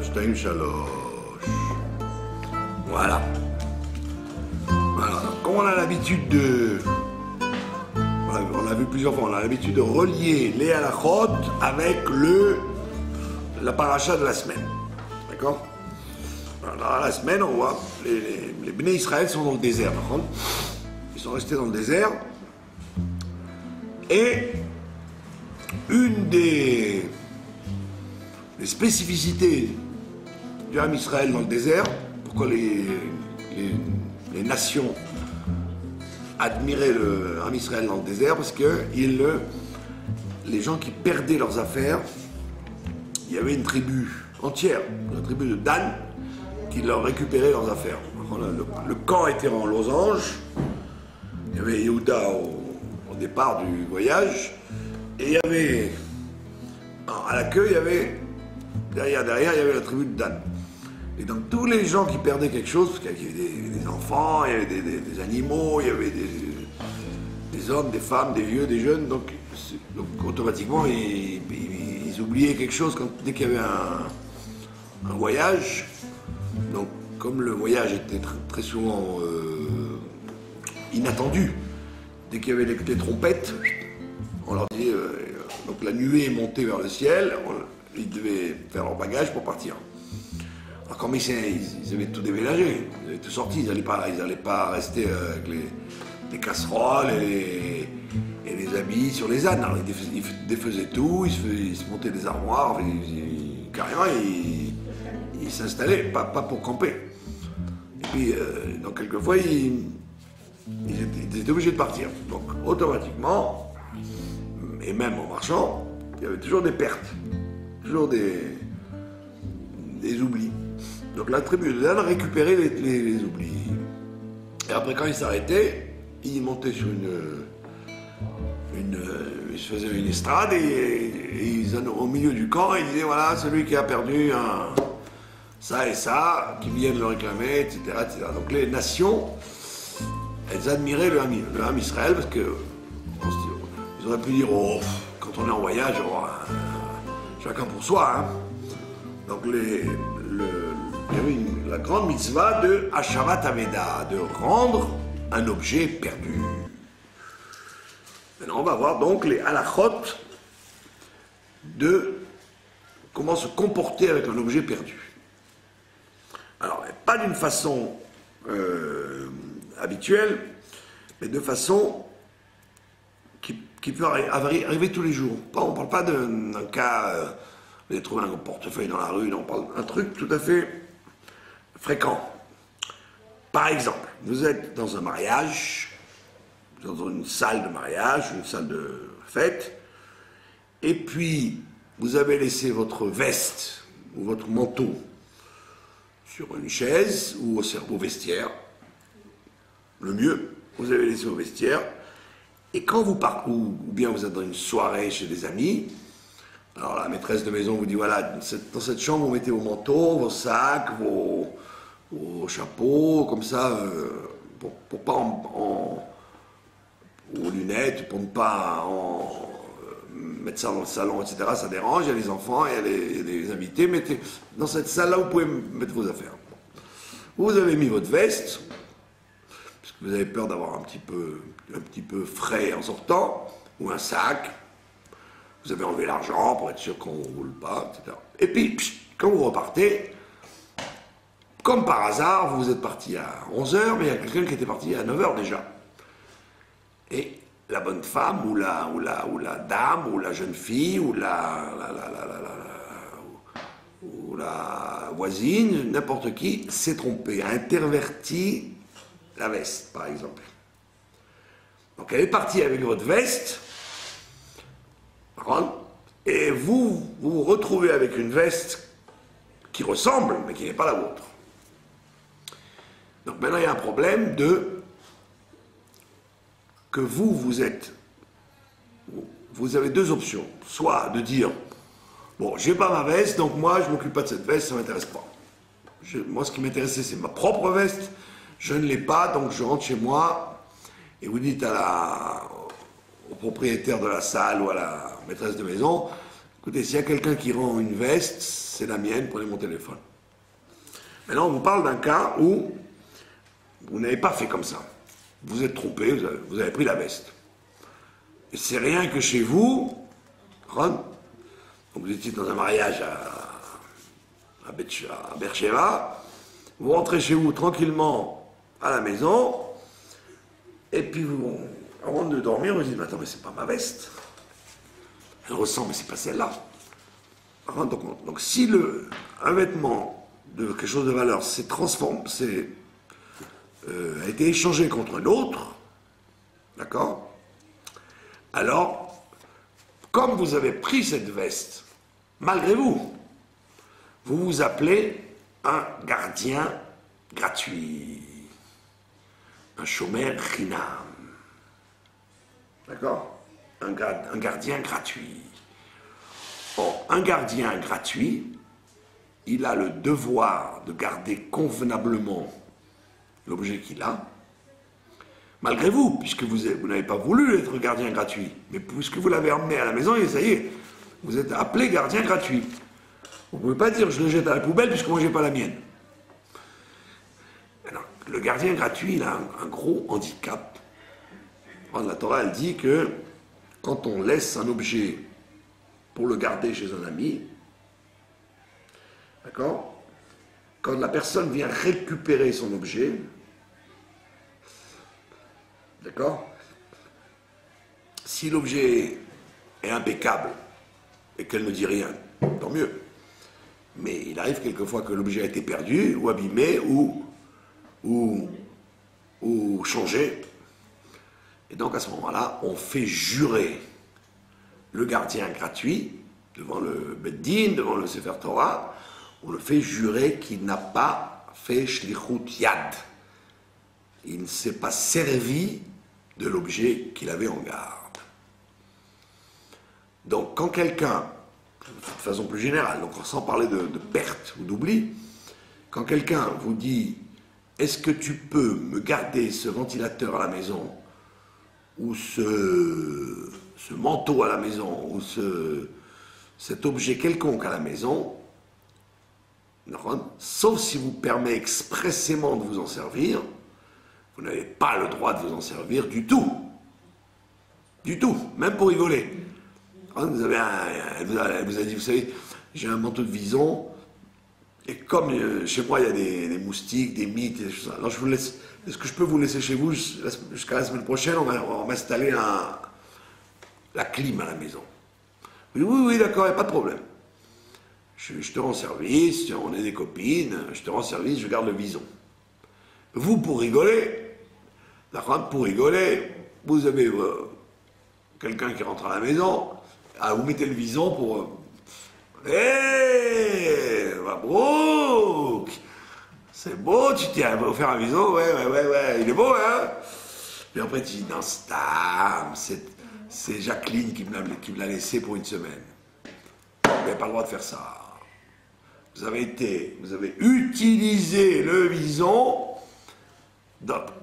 שתיים שלוש. Voilà. Voilà. Comme on a l'habitude de... On l'a vu plusieurs fois, on a l'habitude de relier les halachot avec la paracha de la semaine. D'accord? Dans la semaine, on voit, les Bnei Israël sont dans le désert. Ils sont restés dans le désert. Et une des spécificités du Ham Israël dans le désert, pourquoi les nations admiraient le Ham Israël dans le désert, parce que les gens qui perdaient leurs affaires, il y avait une tribu entière, la tribu de Dan, qui leur récupérait leurs affaires. Le camp était en losange, il y avait Yehuda au départ du voyage, et il y avait, à la queue, il y avait, derrière, il y avait la tribu de Dan. Et donc tous les gens qui perdaient quelque chose, parce qu'il y avait des enfants, il y avait des animaux, il y avait des hommes, des femmes, des vieux, des jeunes, donc automatiquement ils oubliaient quelque chose dès qu'il y avait un voyage. Donc comme le voyage était très souvent inattendu, dès qu'il y avait les trompettes, on leur disait, donc la nuée est montée vers le ciel, ils devaient faire leur bagage pour partir. Alors comme ils avaient tout déménagé, ils avaient tout sorti, ils n'allaient pas rester avec les casseroles et les habits sur les ânes. Alors ils défaisaient tout, ils se montaient des armoires, carrément ils s'installaient, pas pour camper. Et puis donc quelquefois ils étaient obligés de partir. Donc automatiquement, et même en marchant, il y avait toujours des pertes, toujours des oublis. Donc la tribu de Dan récupérait les oublis. Et après quand ils s'arrêtaient, ils montaient sur ils se faisaient une estrade et au milieu du camp, ils disaient voilà, celui qui a perdu ça et ça, qui viennent le réclamer, etc., etc. Donc les nations, elles admiraient le Ham Israël parce que ils auraient pu dire oh, quand on est en voyage, chacun pour soi. Hein. Donc il y avait la grande mitzvah de Hashavat Aveda, de rendre un objet perdu. Maintenant, on va voir donc les halachot de comment se comporter avec un objet perdu. Alors, pas d'une façon habituelle, mais de façon qui peut arriver tous les jours. On ne parle pas d'un cas, vous avez trouvé un portefeuille dans la rue, non, on parle d'un truc tout à fait fréquent. Par exemple, vous êtes dans un mariage, dans une salle de mariage, une salle de fête, et puis vous avez laissé votre veste ou votre manteau sur une chaise ou au vestiaire. Le mieux, vous avez laissé au vestiaire, et quand vous partez, ou bien vous êtes dans une soirée chez des amis, alors la maîtresse de maison vous dit voilà, dans cette chambre vous mettez vos manteaux, vos sacs, vos chapeaux, comme ça, pour pas aux lunettes, pour ne pas mettre ça dans le salon, etc. Ça dérange, il y a les enfants, il y a les invités, mettez dans cette salle-là, vous pouvez mettre vos affaires. Vous avez mis votre veste, parce que vous avez peur d'avoir un petit peu frais en sortant, ou un sac, vous avez enlevé l'argent pour être sûr qu'on ne roule pas, etc. Et puis, quand vous repartez, comme par hasard, vous êtes parti à 11h, mais il y a quelqu'un qui était parti à 9h déjà. Et la bonne femme, ou la dame, ou la jeune fille, ou ou la voisine, n'importe qui, s'est trompé, a interverti la veste, par exemple. Donc elle est partie avec votre veste, et vous vous retrouvez avec une veste qui ressemble, mais qui n'est pas la vôtre. Donc maintenant il y a un problème que vous avez deux options. Soit de dire, bon, j'ai pas ma veste, donc moi je m'occupe pas de cette veste, ça m'intéresse pas. Moi ce qui m'intéressait c'est ma propre veste, je ne l'ai pas, donc je rentre chez moi, et vous dites au propriétaire de la salle ou à la maîtresse de maison, écoutez, s'il y a quelqu'un qui rend une veste, c'est la mienne, prenez mon téléphone. Maintenant on vous parle d'un cas où vous n'avez pas fait comme ça. Vous êtes trompé, vous avez pris la veste. Et c'est rien que chez vous, donc vous étiez dans un mariage à Beersheba, vous rentrez chez vous tranquillement à la maison, et puis vous, avant de dormir, vous dites, mais attends, mais c'est pas ma veste. Elle ressemble, mais c'est pas celle-là. Donc si un vêtement de quelque chose de valeur s'est transformé, a été échangé contre un autre, d'accord? Alors, comme vous avez pris cette veste, malgré vous, vous vous appelez un gardien gratuit, un chômeur chinam, d'accord? Un gardien gratuit. Or, un gardien gratuit, il a le devoir de garder convenablement l'objet qu'il a, malgré vous, puisque vous n'avez pas voulu être gardien gratuit, mais puisque vous l'avez emmené à la maison, et ça y est, vous êtes appelé gardien gratuit. Vous ne pouvez pas dire je le jette à la poubelle puisque moi j'ai pas la mienne. Alors, le gardien gratuit, il a un gros handicap. La Torah, elle dit que quand on laisse un objet pour le garder chez un ami, d'accord? Quand la personne vient récupérer son objet, d'accord? Si l'objet est impeccable et qu'elle ne dit rien, tant mieux. Mais il arrive quelquefois que l'objet a été perdu, ou abîmé, ou changé. Et donc à ce moment-là, on fait jurer le gardien gratuit devant le Beddin, devant le Sefer Torah, on le fait jurer qu'il n'a pas fait shlichut yad. Il ne s'est pas servi de l'objet qu'il avait en garde. Donc quand quelqu'un, de façon plus générale, donc sans parler de perte ou d'oubli, quand quelqu'un vous dit « Est-ce que tu peux me garder ce ventilateur à la maison, ou ce manteau à la maison, ou cet objet quelconque à la maison ?» Sauf si vous permet expressément de vous en servir, vous n'avez pas le droit de vous en servir du tout. Du tout, même pour rigoler. Elle vous a dit, vous savez, j'ai un manteau de vison, et comme chez moi il y a des moustiques, des mites, et des choses, alors je vous laisse, est-ce que je peux vous laisser chez vous jusqu'à la semaine prochaine, on va m'installer la clim à la maison. Oui, d'accord, il n'y a pas de problème. Je te rends service, on est des copines, je te rends service, je garde le vison. Vous, pour rigoler, vous avez quelqu'un qui rentre à la maison, vous mettez le vison pour... Hé, Mabrouk, c'est beau, tu t'es offert un vison, ouais, il est beau, hein? Puis après tu dis, non, c'est Jacqueline qui me l'a laissé pour une semaine. Vous n'avez pas le droit de faire ça. Vous avez utilisé le vison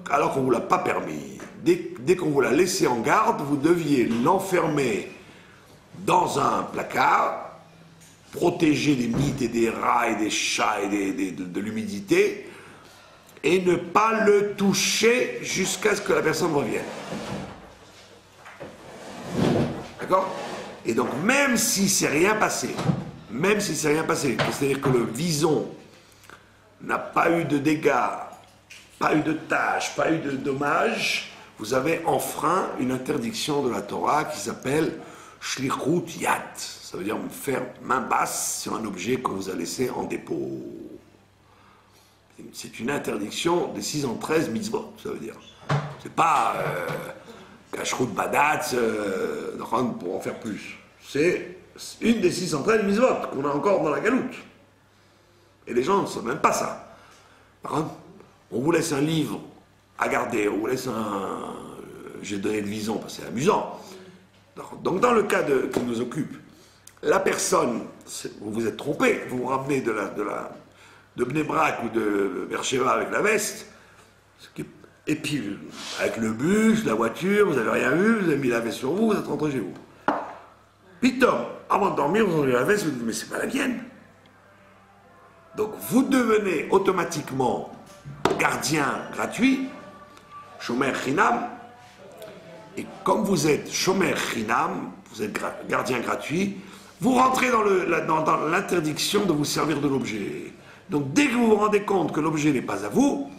alors qu'on ne vous l'a pas permis. Dès qu'on vous l'a laissé en garde, vous deviez l'enfermer dans un placard, protéger des mites et des rats et des chats et de l'humidité, et ne pas le toucher jusqu'à ce que la personne revienne. D'accord? Et donc, même si c'est rien passé, c'est-à-dire que le vison n'a pas eu de dégâts, pas eu de tâches, pas eu de dommages, vous avez enfreint une interdiction de la Torah qui s'appelle Shlichut Yad. Ça veut dire faire main basse sur un objet qu'on vous a laissé en dépôt. C'est une interdiction des 613 mitzvot, ça veut dire. C'est pas Kashrut Badat pour en faire plus. C'est une des 613 mitzvot qu'on a encore dans la galoute. Et les gens ne savent même pas ça. Par contre, on vous laisse un livre à garder, on vous laisse un... J'ai donné le vison parce que c'est amusant. Donc dans le cas qui nous occupe, la personne, vous vous êtes trompé, vous vous ramenez de Bnei Brak ou de Beersheba avec la veste, et puis avec le bus, la voiture, vous n'avez rien vu, vous avez mis la veste sur vous, vous êtes rentré chez vous. Pitom, avant de dormir, vous enlevez la veste, vous dites mais c'est pas la mienne. Donc vous devenez automatiquement gardien gratuit, Shomer Chinam, et comme vous êtes Shomer Chinam, vous êtes gardien gratuit, vous rentrez dans l'interdiction de vous servir de l'objet. Donc dès que vous vous rendez compte que l'objet n'est pas à vous,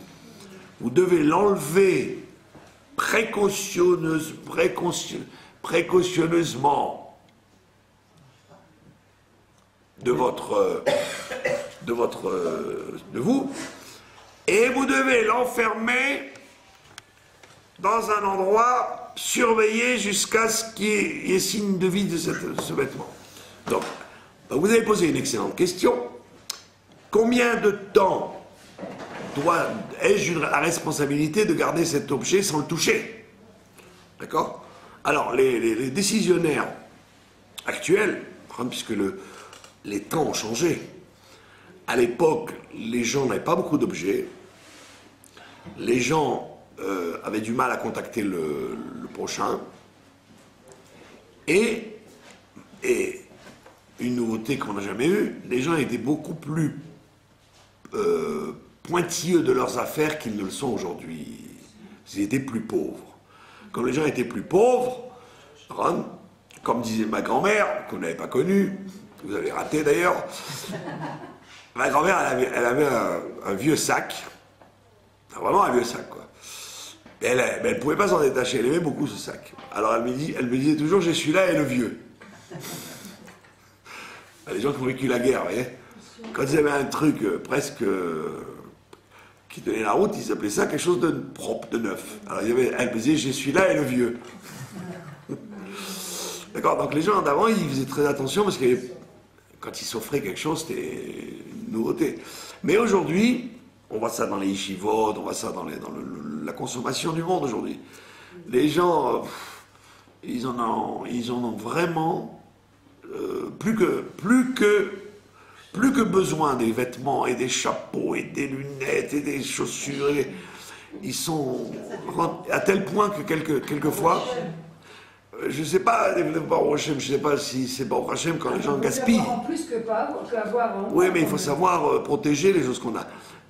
vous devez l'enlever précautionneusement de vous, et vous devez l'enfermer dans un endroit surveillé jusqu'à ce qu'il y ait signe de vie de ce vêtement. Donc, vous avez posé une excellente question. Combien de temps ai-je la responsabilité de garder cet objet sans le toucher? D'accord? Alors, les décisionnaires actuels, puisque les temps ont changé, à l'époque, les gens n'avaient pas beaucoup d'objets, les gens avaient du mal à contacter le prochain, et une nouveauté qu'on n'a jamais eue, les gens étaient beaucoup plus pointilleux de leurs affaires qu'ils ne le sont aujourd'hui. Ils étaient plus pauvres. Comme les gens étaient plus pauvres, comme disait ma grand-mère, que vous n'avez pas connue, que vous avez raté d'ailleurs, ma grand-mère, elle avait un vieux sac, vraiment un vieux sac, quoi. Mais elle ne pouvait pas s'en détacher, elle aimait beaucoup ce sac. Alors elle me disait toujours, j'ai celui-là et le vieux. Les gens qui ont vécu la guerre, vous voyez, quand ils avaient un truc presque qui tenait la route, ils appelaient ça quelque chose de propre, de neuf. Alors elle me disait, j'ai celui-là et le vieux. D'accord, donc les gens d'avant, ils faisaient très attention parce que quand ils s'offraient quelque chose, c'était une nouveauté. Mais aujourd'hui, on voit ça dans les yeshivot, on voit ça dans la consommation du monde aujourd'hui. Les gens, ils en ont vraiment plus que besoin des vêtements et des chapeaux et des lunettes et des chaussures. Ils sont à tel point que quelquefois, je ne sais pas, je ne sais pas si c'est Baruch Hashem quand les gens gaspillent. En plus qu'avoir. Oui, mais il faut savoir protéger les choses qu'on a.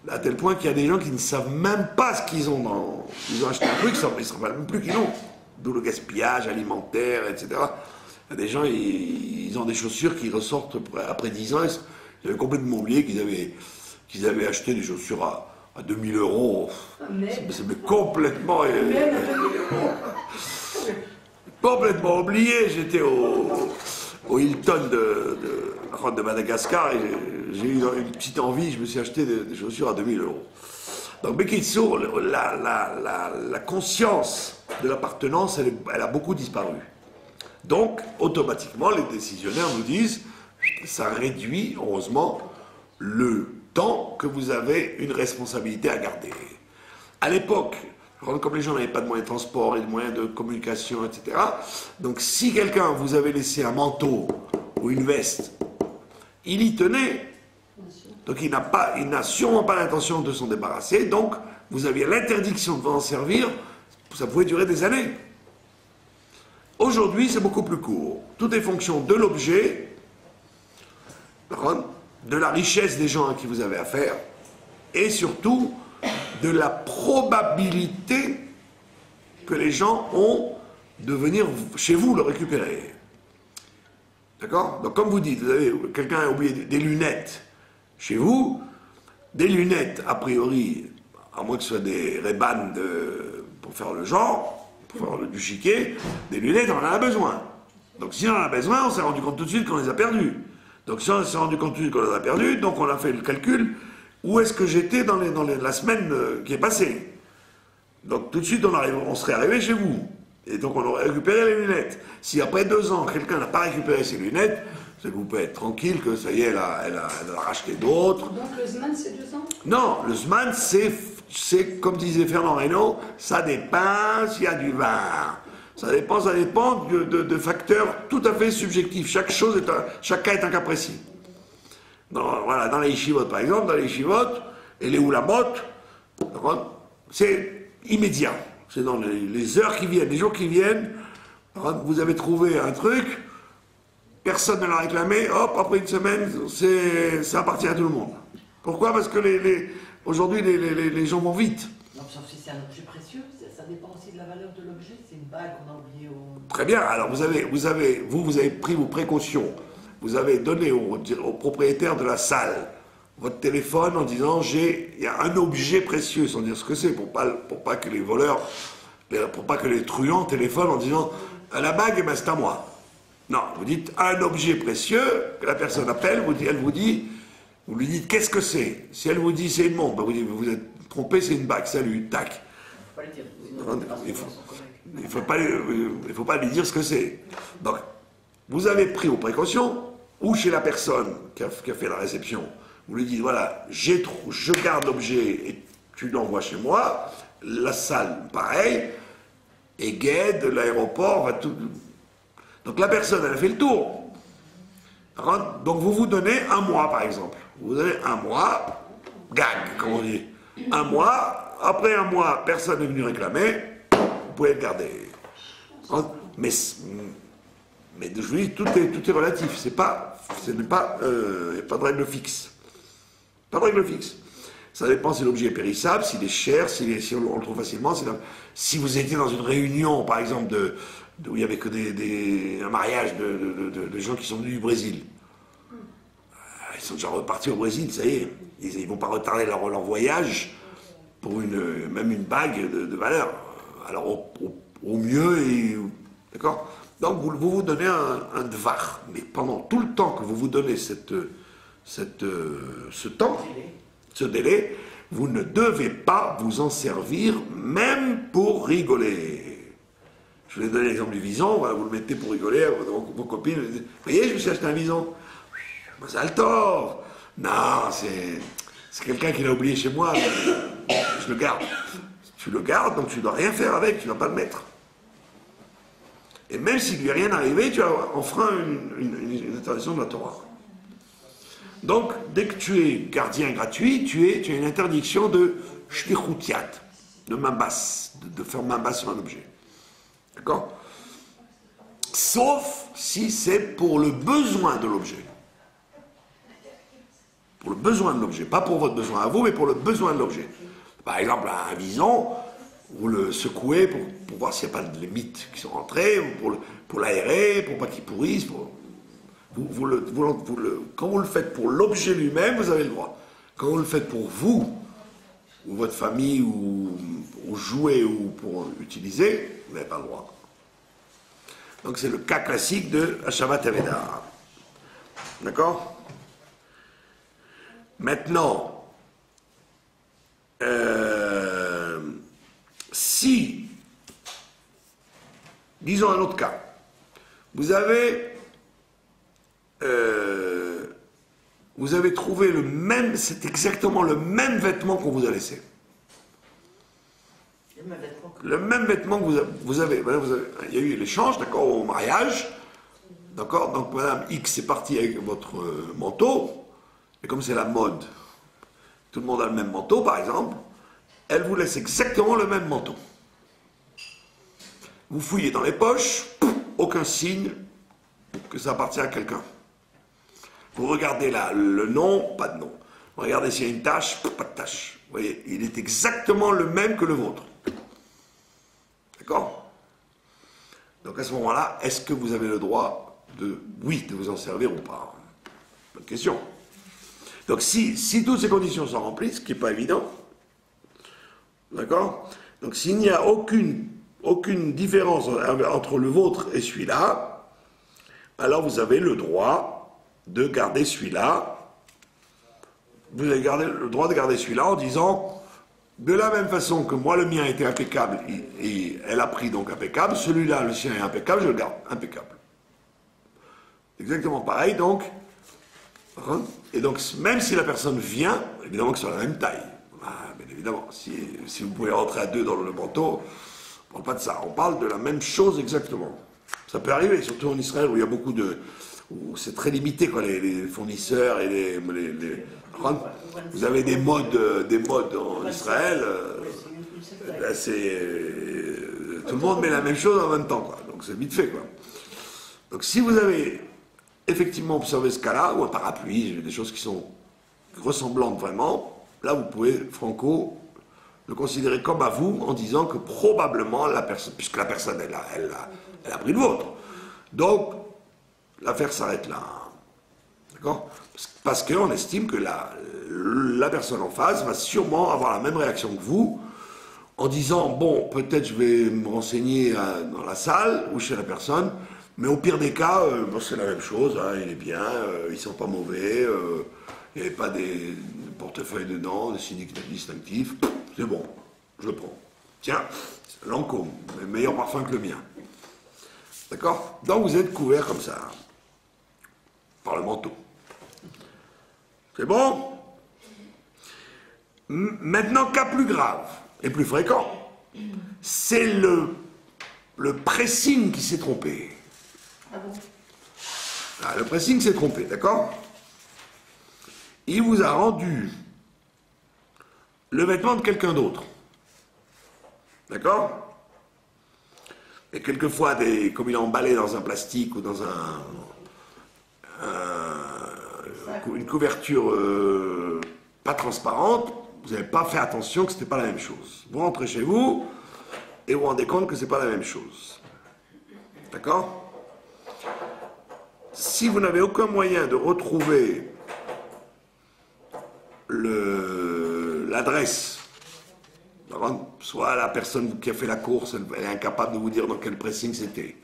À tel point qu'il y a des gens qui ne savent même pas ce qu'ils ont dans... Ils ont acheté un truc, ils ne se rappellent même plus qu'ils ont. D'où le gaspillage alimentaire, etc. Il y a des gens, ils ont des chaussures qui ressortent après 10 ans. Ils avaient complètement oublié qu'ils avaient acheté des chaussures à 2000 €. C'est complètement... complètement oublié. J'étais au Hilton de Madagascar et j'ai eu une petite envie, je me suis acheté des chaussures à 2000 €. Donc, Bekitsour, la conscience de l'appartenance, elle a beaucoup disparu. Donc, automatiquement, les décisionnaires nous disent, ça réduit, heureusement, le temps que vous avez une responsabilité à garder. À l'époque, comme les gens n'avaient pas de moyens de transport et de moyens de communication, etc., donc si quelqu'un vous avait laissé un manteau ou une veste, il y tenait. Donc il n'a sûrement pas l'intention de s'en débarrasser, donc vous aviez l'interdiction de vous en servir, ça pouvait durer des années. Aujourd'hui, c'est beaucoup plus court. Tout est fonction de l'objet, de la richesse des gens à qui vous avez affaire, et surtout de la probabilité que les gens ont de venir chez vous le récupérer. D'accord? Donc comme vous dites, quelqu'un a oublié des lunettes chez vous, des lunettes, a priori, à moins que ce soit des rébans pour faire le genre, pour faire du chiquet, des lunettes, on en a besoin. Donc si on en a besoin, on s'est rendu compte tout de suite qu'on les a perdues. Donc si on s'est rendu compte tout de suite qu'on les a perdues, donc on a fait le calcul, où est-ce que j'étais dans la semaine qui est passée. Donc tout de suite, on serait arrivé chez vous. Et donc on aurait récupéré les lunettes. Si après 2 ans, quelqu'un n'a pas récupéré ses lunettes, c'est que vous pouvez être tranquille que ça y est, elle a racheté d'autres. Donc le ZMAN, c'est 2 ans? Non, le ZMAN, c'est comme disait Fernand Reynaud, ça dépend s'il y a du vin. Ça dépend de facteurs tout à fait subjectifs. Chaque cas est un cas précis. Voilà, dans les yeshivot, par exemple, dans les yeshivot, et les oulamot, c'est immédiat. C'est dans les heures qui viennent, les jours qui viennent, vous avez trouvé un truc, personne ne l'a réclamé, hop, après une semaine, ça appartient à tout le monde. Pourquoi? Parce que aujourd'hui, les gens vont vite. Non, sauf si c'est un objet précieux, ça dépend aussi de la valeur de l'objet. C'est une bague qu'on a oubliée au... Très bien, alors vous avez pris vos précautions. Vous avez donné au propriétaire de la salle votre téléphone en disant il y a un objet précieux, sans dire ce que c'est, pour pas que les voleurs, pour pas que les truands téléphonent en disant la bague, eh ben, c'est à moi. Non, vous dites un objet précieux, que la personne appelle, vous lui dites qu'est-ce que c'est. Si elle vous dit c'est une montre, ben vous dites vous êtes trompé, c'est une bague, salut, tac. Faut pas le dire, sinon Il ne faut pas lui dire ce que c'est. Donc, vous avez pris vos précautions, ou chez la personne qui a fait la réception, vous lui dites, voilà, je garde l'objet et tu l'envoies chez moi, la salle, pareil, et guide, l'aéroport, va tout... Donc la personne, elle a fait le tour. Donc vous donnez 1 mois, par exemple. Vous donnez 1 mois, gag, comme on dit. 1 mois, après 1 mois, personne n'est venu réclamer, vous pouvez le garder. Mais je vous dis, tout est relatif. Il n'y a pas de règle fixe. Pas de règle fixe. Ça dépend si l'objet est périssable, s'il est cher, si on le trouve facilement. Si vous étiez dans une réunion, par exemple, où il n'y avait que un mariage de gens qui sont venus du Brésil. Ils sont déjà repartis au Brésil, ça y est. Ils ne vont pas retarder leur voyage pour même une bague de valeur. Alors au mieux, d'accord. Donc vous donnez un dvar, mais pendant tout le temps que vous donnez ce délai, vous ne devez pas vous en servir, même pour rigoler. Je vous ai donné l'exemple du vison, voilà, vous le mettez pour rigoler, vos copines, vous dites, voyez, je me suis acheté un vison. Ça a le tort. Non, c'est quelqu'un qui l'a oublié chez moi, je le garde. Tu le gardes, donc tu ne dois rien faire avec, tu ne dois pas le mettre. Et même s'il ne lui est rien arrivé, tu enfreins une interdiction de la Torah. Donc, dès que tu es gardien gratuit, tu as une interdiction de shlichutiat, de main basse, de faire main basse sur un objet. D'accord? Sauf si c'est pour le besoin de l'objet. Pour le besoin de l'objet. Pas pour votre besoin à vous, mais pour le besoin de l'objet. Par exemple, un vison, vous le secouez pour voir s'il n'y a pas de mythes qui sont rentrés, pour l'aérer, pour pas qu'il pourrisse. Quand vous le faites pour l'objet lui-même, vous avez le droit. Quand vous le faites pour vous, ou votre famille, ou jouer, ou pour utiliser, vous n'avez pas le droit. Donc c'est le cas classique de Hashavat Aveda. D'accord? Maintenant, si, disons un autre cas, vous avez trouvé c'est exactement le même vêtement qu'on vous a laissé. Le même vêtement que vous avez. Il y a eu l'échange, d'accord, au mariage, d'accord, donc Madame X est partie avec votre manteau, et comme c'est la mode, tout le monde a le même manteau, par exemple, elle vous laisse exactement le même manteau. Vous fouillez dans les poches, aucun signe que ça appartient à quelqu'un. Vous regardez là, le nom, pas de nom. Vous regardez s'il y a une tache, pas de tache. Vous voyez, il est exactement le même que le vôtre. D'accord? Donc à ce moment-là, est-ce que vous avez le droit de vous en servir ou pas? Bonne question. Donc si toutes ces conditions sont remplies, ce qui n'est pas évident, d'accord? Donc s'il n'y a aucune aucune différence entre le vôtre et celui-là, alors vous avez le droit de garder celui-là. Vous avez le droit de garder celui-là en disant, de la même façon que moi le mien était impeccable et elle a pris donc impeccable, celui-là le sien est impeccable, je le garde impeccable. Exactement pareil donc. Et donc même si la personne vient, évidemment que c'est la même taille. Ah, bien évidemment, si vous pouvez rentrer à deux dans le manteau, on ne parle pas de ça, on parle de la même chose exactement. Ça peut arriver, surtout en Israël où il y a beaucoup de... où c'est très limité quoi, les fournisseurs et les vous avez des modes en Israël, là, tout le monde met la même chose en même temps, quoi. Donc c'est vite fait, quoi. Donc si vous avez effectivement observé ce cas-là, ou un parapluie, des choses qui sont ressemblantes vraiment, là vous pouvez, franco, le considérer comme à vous en disant que probablement la personne, puisque la personne elle a pris le vôtre, donc l'affaire s'arrête là. D'accord ? Parce qu'on estime que la personne en face va sûrement avoir la même réaction que vous, en disant, bon, peut-être je vais me renseigner dans la salle ou chez la personne, mais au pire des cas, c'est la même chose, hein, il est bien, ils sont pas mauvais, il n'y avait pas des portefeuilles dedans, des signes distinctifs, c'est bon, je le prends. Tiens, Lancôme, meilleur parfum que le mien. D'accord ? Donc vous êtes couvert comme ça, par le manteau. C'est bon ? Maintenant, cas plus grave et plus fréquent, c'est le pressing qui s'est trompé. Ah bon? Ah, le pressing s'est trompé, d'accord ? Il vous a rendu le vêtement de quelqu'un d'autre. D'accord ? Et quelquefois, comme il est emballé dans un plastique ou dans une couverture pas transparente, vous n'avez pas fait attention que ce n'était pas la même chose. Vous rentrez chez vous et vous vous rendez compte que ce n'est pas la même chose. D'accord ? Si vous n'avez aucun moyen de retrouver l'adresse, soit la personne qui a fait la course, elle est incapable de vous dire dans quel pressing c'était.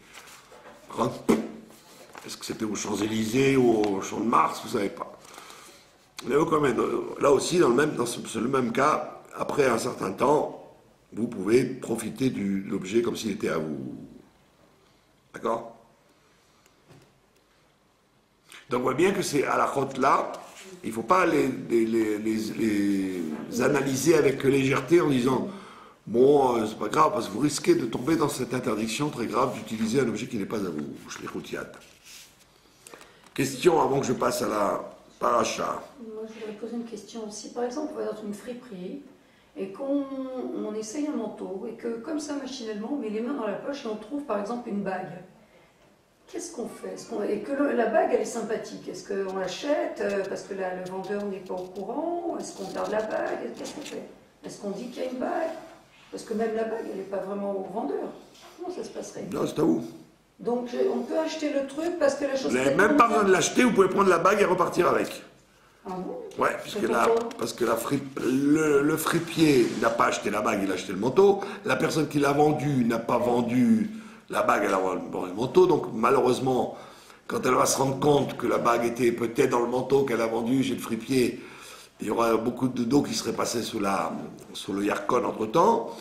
Est-ce que c'était aux Champs-Élysées ou au Champ de Mars, vous ne savez pas. Mais là aussi, dans le même cas, après un certain temps, vous pouvez profiter de l'objet comme s'il était à vous. D'accord ? Donc on voit bien que c'est à la route là, il ne faut pas les analyser avec légèreté en disant bon, c'est pas grave, parce que vous risquez de tomber dans cette interdiction très grave d'utiliser un objet qui n'est pas à vous. Shlichut. Question avant que je passe à la paracha. Moi, je voudrais poser une question. Si par exemple, on va dans une friperie et qu'on essaye un manteau et que, comme ça, machinalement, on met les mains dans la poche et on trouve par exemple une bague, qu'est-ce qu'on fait? Et que la bague, elle est sympathique. Est-ce qu'on l'achète parce que le vendeur n'est pas au courant? Est-ce qu'on garde la bague? Qu'est-ce qu'on fait? Est-ce qu'on dit qu'il y a une bague? Parce que même la bague, elle n'est pas vraiment au vendeur. Comment ça se passerait? Non, c'est à vous. Donc on peut acheter le truc parce que la chose... Vous n'avez même pas besoin de l'acheter, vous pouvez prendre la bague et repartir avec. Ah bon? Ouais, parce que le fripier n'a pas acheté la bague, il a acheté le manteau. La personne qui l'a vendu n'a pas vendu la bague, elle a vendu le manteau. Donc malheureusement, quand elle va se rendre compte que la bague était peut-être dans le manteau qu'elle a vendu chez le fripier, il y aura beaucoup d'eau qui serait passée sous le Yarkon entre-temps.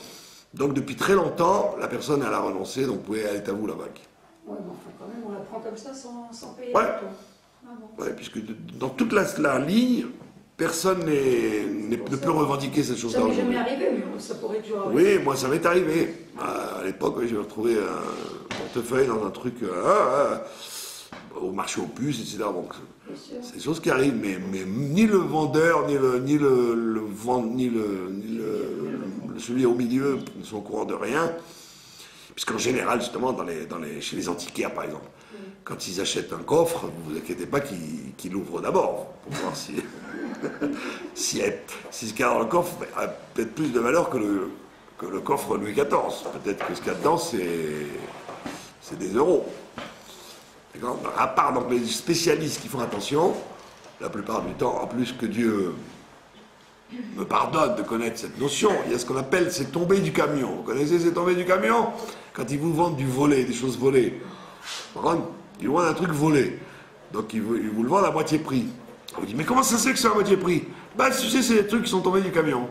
Donc depuis très longtemps, la personne elle a renoncé, donc elle est à vous la bague. Ouais, mais enfin quand même, on la prend comme ça sans payer Ouais. le manteau. Ah bon. Ouais, puisque dans toute la ligne, personne ne peut revendiquer cette chose-là. Ça m'est jamais arrivé, mais ça pourrait toujours Oui, arriver. moi ça m'est arrivé. À l'époque, j'ai retrouvé un portefeuille dans un truc au marché aux puces, etc. Donc, c'est des choses qui arrivent, mais ni le vendeur, ni celui au milieu ne sont au courant de rien. Puisqu'en général, justement, chez les antiquaires, par exemple, quand ils achètent un coffre, vous vous inquiétez pas qu'ils l'ouvrent d'abord, pour voir si ce qu'il y a dans le coffre a peut-être plus de valeur que le coffre Louis XIV. Peut-être que ce qu'il y a dedans, c'est des euros. D'accord ? À part donc, les spécialistes qui font attention, la plupart du temps, en plus que Dieu me pardonne de connaître cette notion. Il y a ce qu'on appelle ces tombées du camion. Vous connaissez ces tombées du camion? Quand ils vous vendent du volé, des choses volées. Par contre, ils vous vendent un truc volé. Donc ils vous le vendent à moitié prix. On vous dit, mais comment ça se fait que c'est à moitié prix? Bah, tu sais, c'est des trucs qui sont tombés du camion.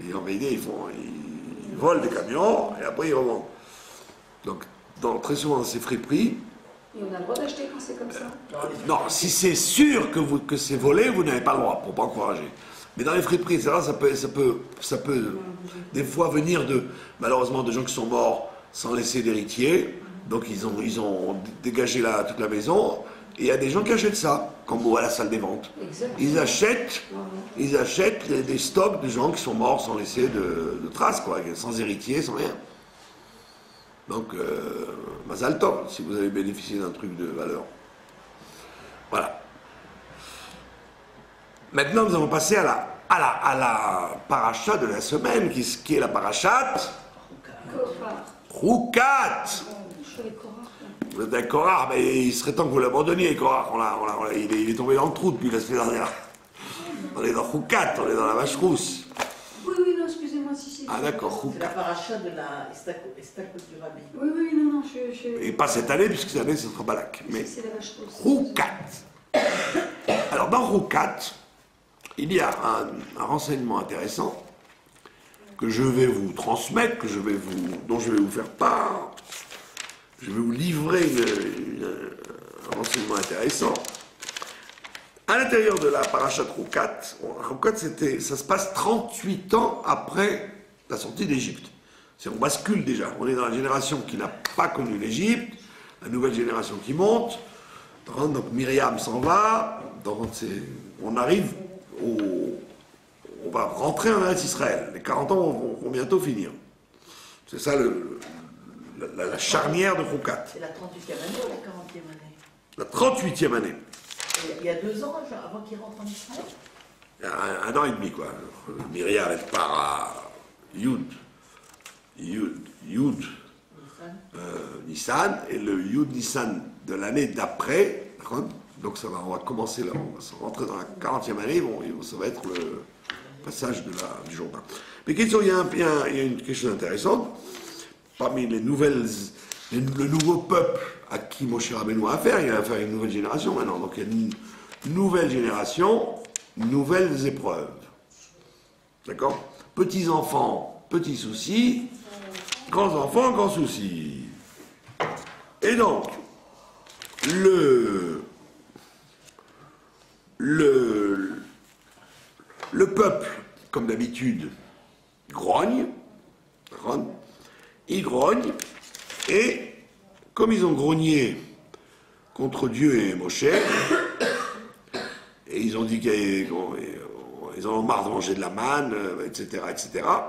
Et en vérité, ils volent des camions et après ils revendent. Donc, très souvent dans ces friperies. Et on a le droit d'acheter quand c'est comme ça? Non, si c'est sûr que c'est volé, vous n'avez pas le droit, pour ne pas encourager. Mais dans les friperies, etc., ça peut des fois venir malheureusement de gens qui sont morts sans laisser d'héritier. Donc ils ont dégagé toute la maison. Et il y a des gens qui achètent ça, comme à la salle des ventes. Ils achètent des stocks de gens qui sont morts sans laisser de traces, quoi, sans héritier, sans rien. Donc, Mazal Tov, si vous avez bénéficié d'un truc de valeur. Voilà. Maintenant, nous allons passer à la paracha de la semaine, qui est la parachat Roukat. Vous êtes un Korah, mais il serait temps que vous l'abandonniez, Korah. Il est tombé dans le trou depuis la semaine dernière. On est dans Roukat, on est dans la vache rousse. Oui, non, excusez-moi, si. Ah d'accord, C'est Roukat. la paracha de la Estakot du Rabbi. Oui, non, je... Et pas cette année, puisque cette année, ce sera Balak. Mais C'est la vache rousse. Roukat. Alors, dans Roukat, il y a un renseignement intéressant que je vais vous transmettre, dont je vais vous faire part. Je vais vous livrer un renseignement intéressant. À l'intérieur de la parachat Roukat, Roukat, ça se passe 38 ans après la sortie d'Égypte. On bascule déjà. On est dans la génération qui n'a pas connu l'Égypte, la nouvelle génération qui monte. Donc Myriam s'en va. On arrive on va rentrer en Eretz Israël. Les 40 ans vont bientôt finir. C'est ça la charnière de Roukat. C'est la 38e année ou la 40e année? La 38e année. Il y a 2 ans, avant qu'il rentre en Israël? Un an et demi, quoi. Myriam, elle part à Nissan, et le Yud Nissan de l'année d'après, donc on va commencer là, on va rentrer dans la 40e année, ça va être le passage du Jourdain. Mais il y a quelque chose d'intéressant. Parmi le nouveau peuple à qui Moshe Rabbeinu a affaire, il a affaire à une nouvelle génération maintenant. Donc il y a une nouvelle génération, nouvelles épreuves. D'accord? Petits enfants, petits soucis. Grands enfants, grands soucis. Et donc, le peuple, comme d'habitude, grogne. Ils grognent, et comme ils ont grogné contre Dieu et Moshe, et ils ont dit qu'ils en ont marre de manger de la manne, etc.,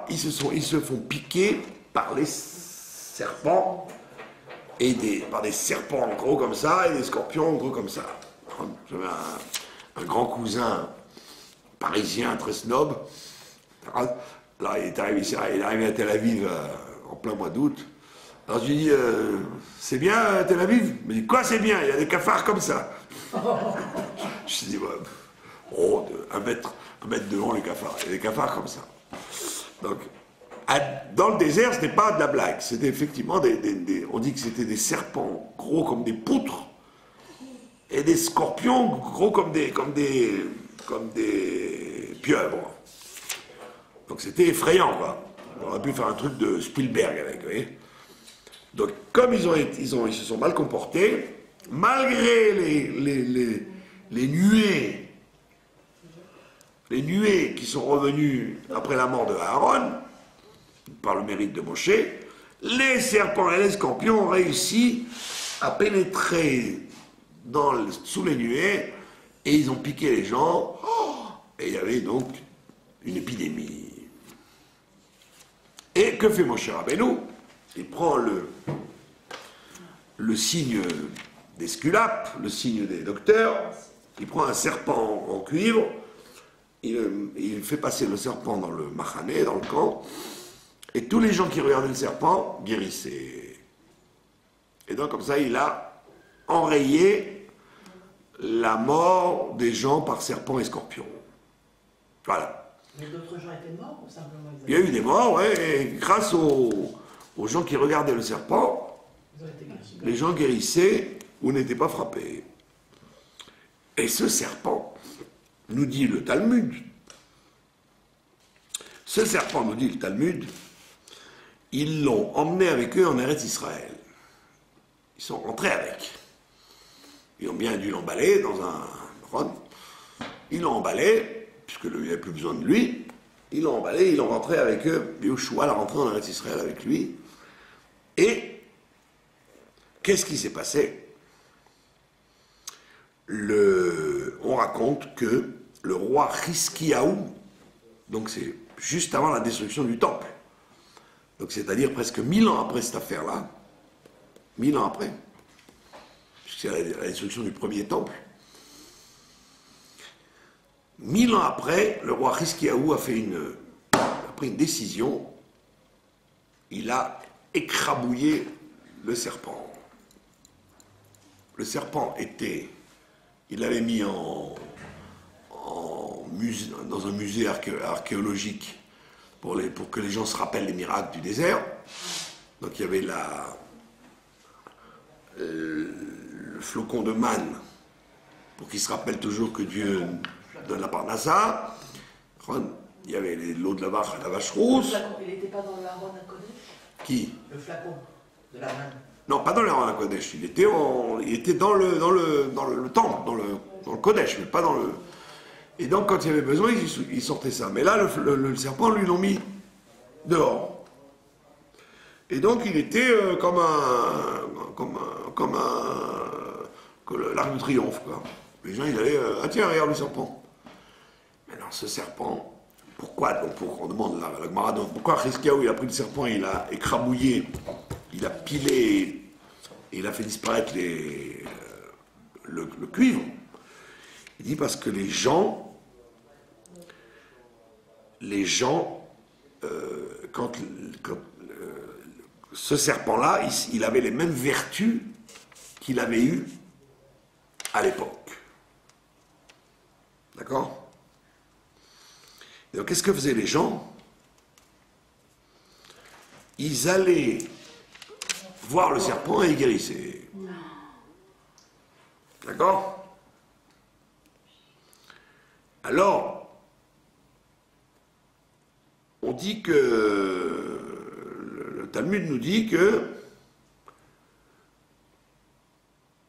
ils se font piquer par les serpents, par des serpents gros comme ça, et des scorpions gros comme ça. J'avais un grand cousin parisien très snob. Là, il est arrivé à Tel Aviv en plein mois d'août. Alors je lui dis, c'est bien Tel Aviv? Il me dit, quoi c'est bien? Il y a des cafards comme ça. Je lui dis, un mètre devant les cafards. Il y a des cafards comme ça. Donc, dans le désert, ce n'est pas de la blague. C'était effectivement on dit que c'était des serpents gros comme des poutres et des scorpions gros comme des pieuvres. Donc c'était effrayant, quoi. On aurait pu faire un truc de Spielberg avec, vous voyez. Donc, comme ils se sont mal comportés, malgré les nuées qui sont revenues après la mort de Aaron, par le mérite de Moshe, les serpents et les scorpions ont réussi à pénétrer sous les nuées, et ils ont piqué les gens, et il y avait donc une épidémie. Et que fait Moshe Rabbeinu? Il prend le signe d'Esculape, le signe des docteurs, il prend un serpent en cuivre, il fait passer le serpent dans le machané, dans le camp, et tous les gens qui regardaient le serpent guérissaient. Et donc comme ça, il a enrayé la mort des gens par serpent et scorpion. Voilà. Mais d'autres gens étaient morts ou simplement Il y a eu des morts, ouais, et grâce aux gens qui regardaient le serpent, ils ont été guéris. les gens guérissaient ou n'étaient pas frappés. Et ce serpent, nous dit le Talmud, ce serpent, nous dit le Talmud, ils l'ont emmené avec eux en Eretz Israël. Ils sont rentrés avec. Ils ont bien dû l'emballer dans un ron. Ils l'ont emballé, puisqu'il n'y avait plus besoin de lui. Ils l'ont emballé, ils l'ont rentré avec eux. Yoshua l'a rentré en Eretz Israël avec lui. Et qu'est-ce qui s'est passé? On raconte que le roi Hiskiaou, donc c'est juste avant la destruction du temple, donc c'est-à-dire presque 1000 ans après cette affaire-là, 1000 ans après, puisque c'est la destruction du premier temple, 1000 ans après, le roi Hiskiaou a pris une décision, il a écrabouillé le serpent. Le serpent il l'avait mis dans un musée archéologique pour que les gens se rappellent les miracles du désert. Donc il y avait le flocon de manne pour qu'ils se rappellent toujours que Dieu donne la parnassa. Il y avait l'eau de la vache rousse. Il n'était pas dans l'Aaron à Kodesh? Qui? Le flacon de la manne. Non, pas dans l'Aaron à Kodesh. Il était dans le temple, dans le Kodesh, mais pas dans le... Et donc, quand il y avait besoin, il sortait ça. Mais là, le serpent, lui, l'ont mis dehors. Et donc, il était comme l'arc de triomphe, quoi. Les gens, ils allaient, ah tiens, regarde le serpent. Maintenant, ce serpent, pourquoi, donc, on demande la Gemara, pourquoi Hiskiaou, il a pris le serpent, il a écrabouillé, il a pilé, et il a fait disparaître le cuivre. Il dit parce que les gens, quand ce serpent-là, il avait les mêmes vertus qu'il avait eues à l'époque. D'accord? Et donc, qu'est-ce que faisaient les gens? Ils allaient voir le serpent et ils guérissaient. D'accord? Alors, on dit que le Talmud nous dit que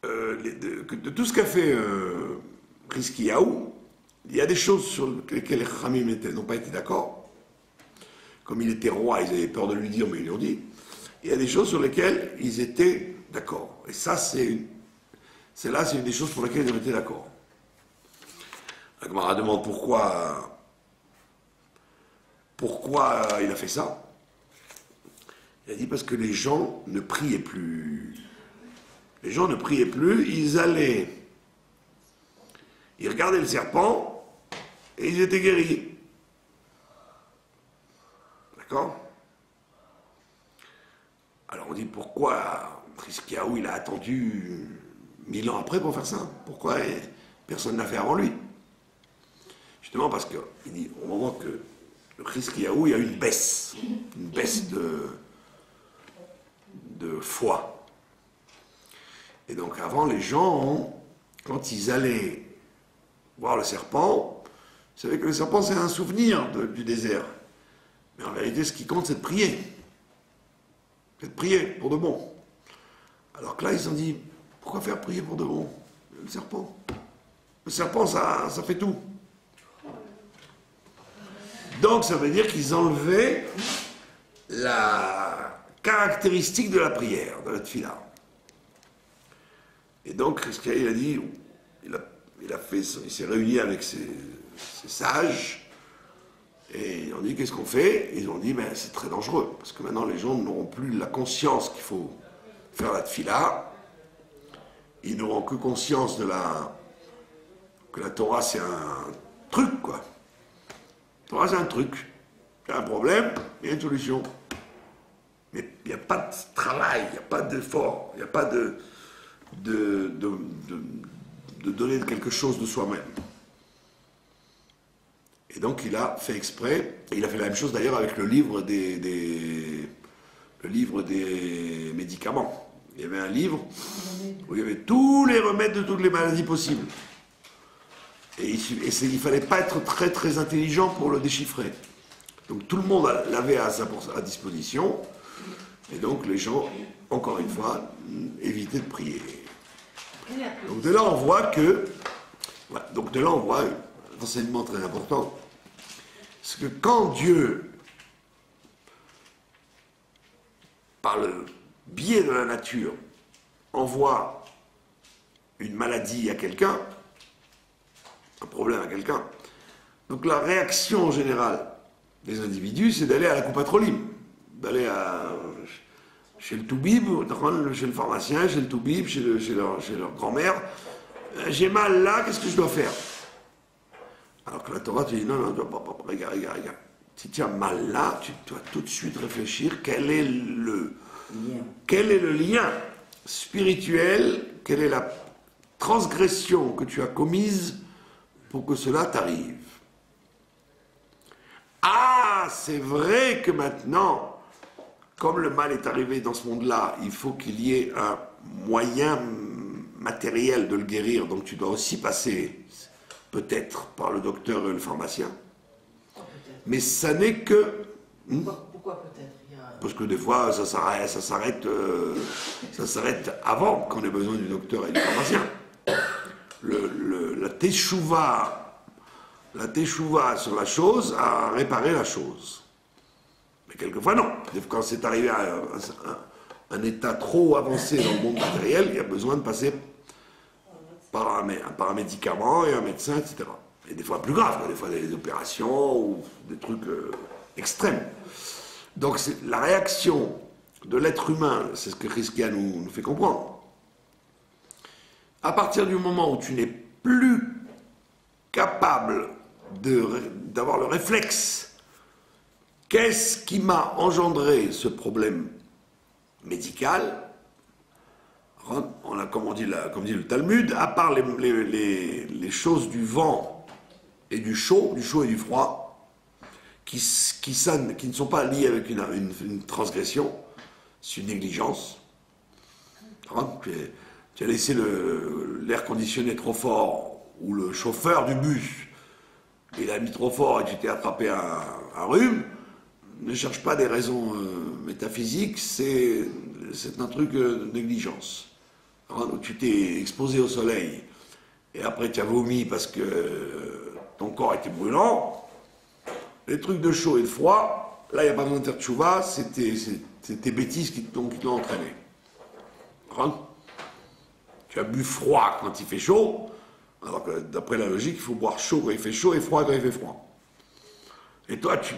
de tout ce qu'a fait Hiskiaou, il y a des choses sur lesquelles les Khamim n'ont pas été d'accord. Comme il était roi, ils avaient peur de lui dire, mais ils lui ont dit. Il y a des choses sur lesquelles ils étaient d'accord. Et ça, c'est une des choses pour lesquelles ils ont été d'accord. La Gemara demande pourquoi il a fait ça. Il a dit parce que les gens ne priaient plus. Les gens ne priaient plus, ils regardaient le serpent et ils étaient guéris. D'accord? Alors on dit pourquoi Hiskiaou il a attendu 1000 ans après pour faire ça? Pourquoi personne n'a fait avant lui? Justement parce qu'il dit au moment que le Hiskiaou, il y a eu une baisse de foi. Et donc avant, les gens, quand ils allaient voir le serpent, ils savaient que le serpent c'est un souvenir du désert. Mais en vérité, ce qui compte, c'est de prier. C'est de prier pour de bon. Alors que là, ils se sont dit, pourquoi faire prier pour de bon? Le serpent. Le serpent, ça fait tout. Donc ça veut dire qu'ils enlevaient la caractéristique de la prière, de la tefila. Et donc, il a dit, il s'est réuni avec ses sages, et ils ont dit, qu'est-ce qu'on fait? Ils ont dit, c'est très dangereux, parce que maintenant les gens n'auront plus la conscience qu'il faut faire la tefila, ils n'auront que conscience que la Torah c'est un truc, quoi. La Torah c'est un truc. Il y a un problème, il y a une solution. Mais il n'y a pas de travail, il n'y a pas d'effort, il n'y a pas de donner quelque chose de soi-même. Et donc il a fait exprès, et il a fait la même chose d'ailleurs avec le livre le livre des médicaments. Il y avait un livre où il y avait tous les remèdes de toutes les maladies possibles. Et il fallait pas être très très intelligent pour le déchiffrer. Donc tout le monde l'avait à disposition. Et donc les gens, encore une fois, évitaient de prier. Donc de là on voit que, voilà, donc de là on voit un enseignement très important. Parce que quand Dieu, par le biais de la nature, envoie une maladie à quelqu'un, un problème à quelqu'un, donc la réaction générale des individus, c'est d'aller à la coupatrolim, d'aller chez le toubib, chez le pharmacien, chez le toubib, chez leur grand-mère. J'ai mal là, qu'est-ce que je dois faire? Alors que la Torah te dit non, regarde. Si tu as mal là, tu dois tout de suite réfléchir quel est le lien spirituel, quelle est la transgression que tu as commise pour que cela t'arrive. Ah, c'est vrai que maintenant, comme le mal est arrivé dans ce monde-là, il faut qu'il y ait un moyen matériel de le guérir, donc tu dois aussi passer peut-être par le docteur et le pharmacien. Mais ça n'est que... Pourquoi peut-être Parce que des fois, ça s'arrête avant qu'on ait besoin du docteur et du pharmacien. La teshuva sur la chose a réparé la chose. Mais quelquefois non. Quand c'est arrivé à un état trop avancé dans le monde matériel, il y a besoin de passer par un médicament et un médecin, etc. Et des fois plus grave, des fois des opérations ou des trucs extrêmes. Donc la réaction de l'être humain, c'est ce que Chizkia nous fait comprendre. À partir du moment où tu n'es plus capable d'avoir le réflexe, qu'est-ce qui m'a engendré ce problème médical? On a, comme dit le Talmud, à part les choses du vent et du chaud et du froid, qui ne sont pas liées avec une transgression, c'est une négligence. Tu as laissé l'air conditionné trop fort, ou le chauffeur du bus, il a mis trop fort et tu t'es attrapé un rhume. Ne cherche pas des raisons métaphysiques, c'est un truc de négligence. Tu t'es exposé au soleil et après tu as vomi parce que ton corps était brûlant. Les trucs de chaud et de froid, là il n'y a pas besoin de faire tchouva, c'est tes bêtises qui t'ont entraîné. Tu as bu froid quand il fait chaud, alors que d'après la logique, il faut boire chaud quand il fait chaud et froid quand il fait froid. Et toi, tu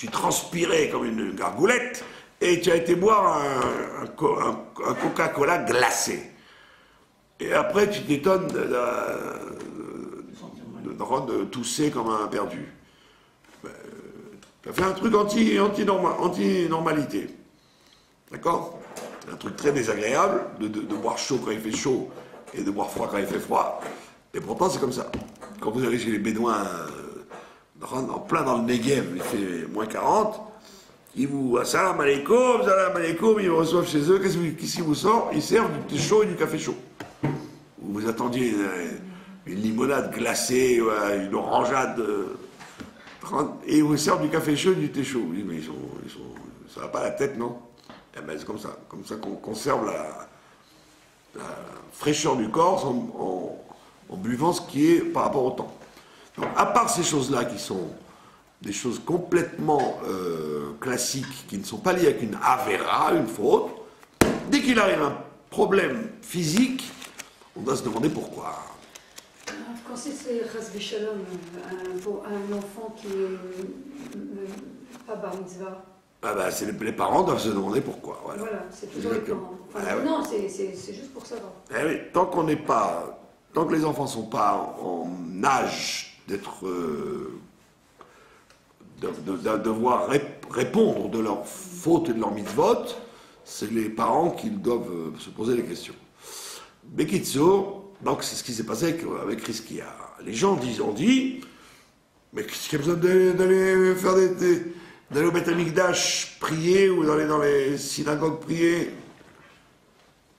transpirais comme une gargoulette et tu as été boire un Coca-Cola glacé. Et après, tu t'étonnes de tousser comme un perdu. Tu as fait un truc anti-normalité. D'accord? Un truc très désagréable de boire chaud quand il fait chaud et de boire froid quand il fait froid. Et pourtant, c'est comme ça. Quand vous allez chez les Bédouins, en plein dans le Negev, il fait moins 40, ils vous salam alaikum, ils vous reçoivent chez eux. Qu'est-ce qu'ils vous sortent? Ils servent du thé chaud et du café chaud. Vous attendiez une limonade glacée, une orangeade, et ils vous servent du café chaud et du thé chaud. Oui, mais ça va pas à la tête, non? Eh ben, c'est comme ça qu'on conserve la fraîcheur du corps en buvant ce qui est par rapport au temps. Donc, à part ces choses-là qui sont des choses complètement classiques, qui ne sont pas liées avec une avéra, une faute, dès qu'il arrive un problème physique, on doit se demander pourquoi. Quand c'est Chas Shalom, un enfant qui n'est pas bar mitzvah, les parents doivent se demander pourquoi. Voilà, c'est toujours les parents. Enfin, non, c'est juste pour savoir. Eh oui, tant que les enfants ne sont pas en âge de devoir répondre de leurs fautes et de leurs mitzvot, c'est les parents qui doivent se poser les questions. Bekitso, donc c'est ce qui s'est passé avec Chizkia. Les gens ont dit, Mais qu'est-ce qu'il y a besoin d'aller faire d'aller au Beth Amikdash prier ou d'aller dans les synagogues prier?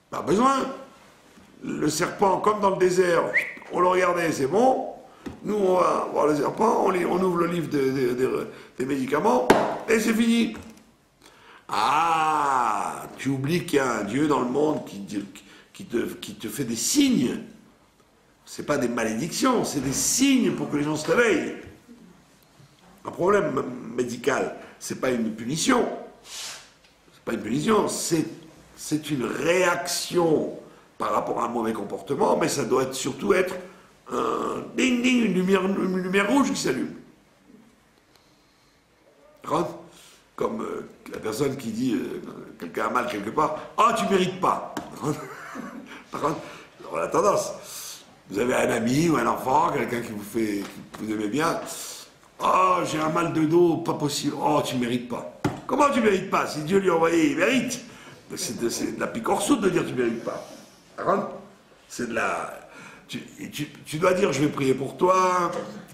Pas besoin. Le serpent, comme dans le désert, on le regardait, c'est bon. Nous, on va voir le serpent, on ouvre le livre des médicaments, et c'est fini. Ah, tu oublies qu'il y a un Dieu dans le monde qui te fait des signes. C'est pas des malédictions, c'est des signes pour que les gens se réveillent. Un problème médical, c'est pas une punition. C'est pas une punition, c'est une réaction par rapport à un mauvais comportement, mais ça doit surtout être un ding ding, une lumière rouge qui s'allume. Comme la personne qui dit quelqu'un a mal quelque part, ah, tu mérites pas. Par contre, on a tendance. Vous avez un ami ou un enfant, quelqu'un qui vous aimez bien. Oh, j'ai un mal de dos, pas possible. Oh, tu mérites pas. Comment tu mérites pas? Si Dieu lui a envoyé, il mérite. C'est de la picorsoute de dire tu mérites pas. C'est de la. Tu dois dire je vais prier pour toi.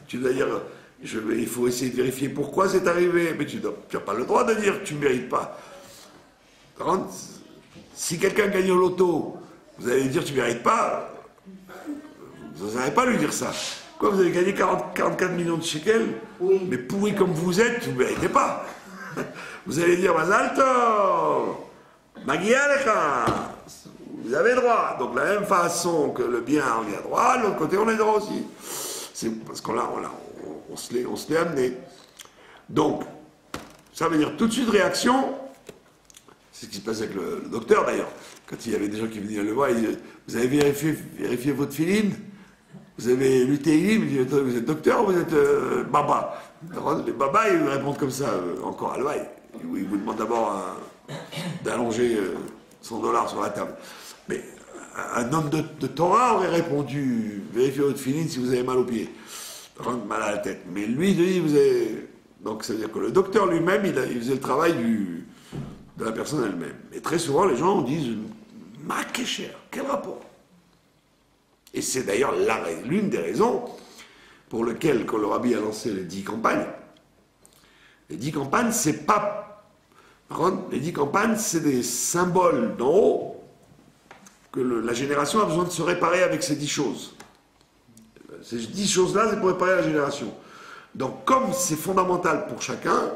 Tu dois dire il faut essayer de vérifier pourquoi c'est arrivé. Mais tu n'as pas le droit de dire tu mérites pas. Si quelqu'un gagne au loto, vous allez lui dire tu mérites pas. Vous n'allez pas lui dire ça. Quoi, vous avez gagné 44 millions de shekels, oui. Mais pourri comme vous êtes, vous ne méritez pas. Vous allez dire Mazal Tov, Magia Lecha, vous avez droit. Donc, de la même façon que le bien, on est à droit, de l'autre côté, on est droit aussi. C'est parce qu'on se l'est amené. Donc, ça veut dire tout de suite réaction. C'est ce qui se passe avec le docteur d'ailleurs. Quand il y avait des gens qui venaient le voir, il disait vous avez vérifié votre filine? Vous avez l'UTI, vous êtes docteur ou vous êtes baba? Les babas, ils répondent comme ça, encore à l'oeil. Ils vous demandent d'abord d'allonger $100 sur la table. Mais un homme de Torah aurait répondu vérifiez votre filine si vous avez mal aux pieds, mal à la tête. Mais lui, il dit vous avez. Donc ça veut dire que le docteur lui-même, il faisait le travail de la personne elle-même. Et très souvent, les gens disent ma kécher, quel rapport? Et c'est d'ailleurs l'une des raisons pour lesquelles, quand le rabbi a lancé les 10 campagnes, les 10 campagnes, c'est pas. Par contre, les 10 campagnes, c'est des symboles d'en haut que la génération a besoin de se réparer avec ces 10 choses. Ces 10 choses-là, c'est pour réparer la génération. Donc, comme c'est fondamental pour chacun,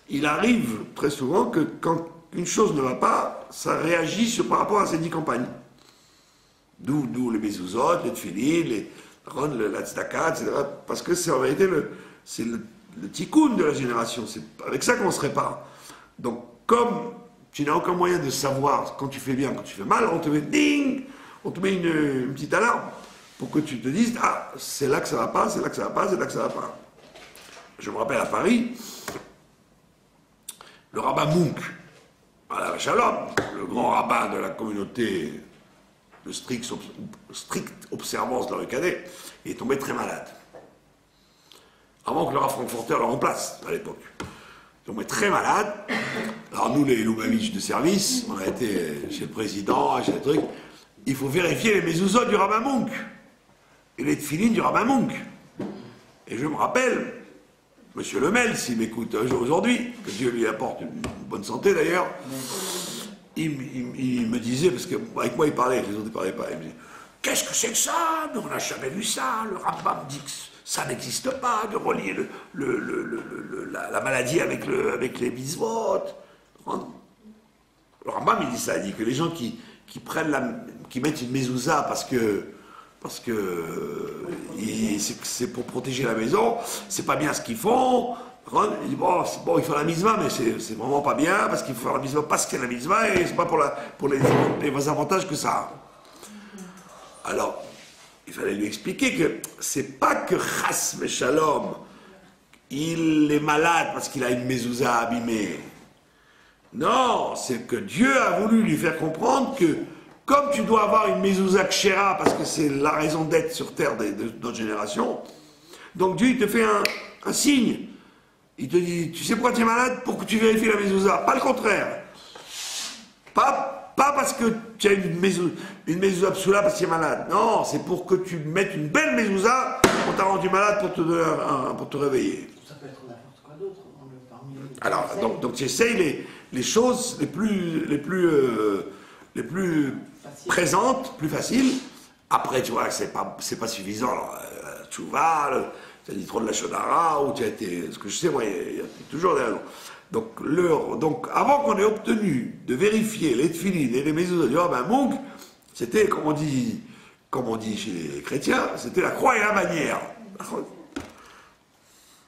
il arrive très souvent que quand une chose ne va pas, ça réagit par rapport à ces 10 campagnes. D'où les mezuzot, les tfilin, la tzedaka, etc. Parce que c'est en vérité le tikkun de la génération. C'est avec ça qu'on se répare. Donc, comme tu n'as aucun moyen de savoir quand tu fais bien, quand tu fais mal, on te met ding, on te met une petite alarme pour que tu te dises ah, c'est là que ça va pas, c'est là que ça va pas, c'est là que ça va pas. Je me rappelle à Paris, le rabbin Munk, à la Shalom, le grand rabbin de la communauté de stricte observance dans le cadet, il est tombé très malade. Avant que le Rav Frankfurter le remplace, à l'époque. Il est tombé très malade. Alors nous, les Lubavitch de service, on a été chez le président, chez les trucs, il faut vérifier les mezuzot du rabbin Munk et les tfilines du rabbin Munk. Et je me rappelle, Monsieur Lemel, s'il m'écoute aujourd'hui, que Dieu lui apporte une bonne santé d'ailleurs, il me disait, parce qu'avec moi il parlait, avec les autres il ne parlaient pas, il me disait qu'est-ce que c'est que ça? On n'a jamais vu ça, le Rambam dit que ça n'existe pas, de relier la maladie avec les mitzvot. Le Rambam il dit ça, il dit que les gens qui mettent une mezouza parce que c'est pour protéger la maison, c'est pas bien ce qu'ils font. Il dit bon, il faut la mitzvah, mais c'est vraiment pas bien, parce qu'il faut faire la mitzvah parce qu'il y a la mitzvah, et c'est pas pour les avantages que ça a. Alors, il fallait lui expliquer que c'est pas que Chas Shalom, il est malade parce qu'il a une mezouza abîmée. Non, c'est que Dieu a voulu lui faire comprendre que, comme tu dois avoir une mezouza kshera, parce que c'est la raison d'être sur terre de notre génération, donc Dieu il te fait un signe. Il te dit, tu sais pourquoi tu es malade? Pour que tu vérifies la mezouza. Pas le contraire. Pas parce que tu as une mezouza psoula parce que tu es malade. Non, c'est pour que tu mettes une belle mezouza On t'a rendu malade pour te réveiller. Ça peut être n'importe quoi d'autre. Parmi les Alors, donc tu essayes les choses les plus présentes, plus faciles. Après, tu vois que c'est pas suffisant. Alors, tu vas, tu as dit trop de la Shonara, ou tu as été... Ce que je sais, moi, il y a toujours des raisons. Donc, avant qu'on ait obtenu de vérifier les tefilines et les mezuzot du Rabbin Munk, c'était, comme on dit chez les chrétiens, c'était la croix et la bannière.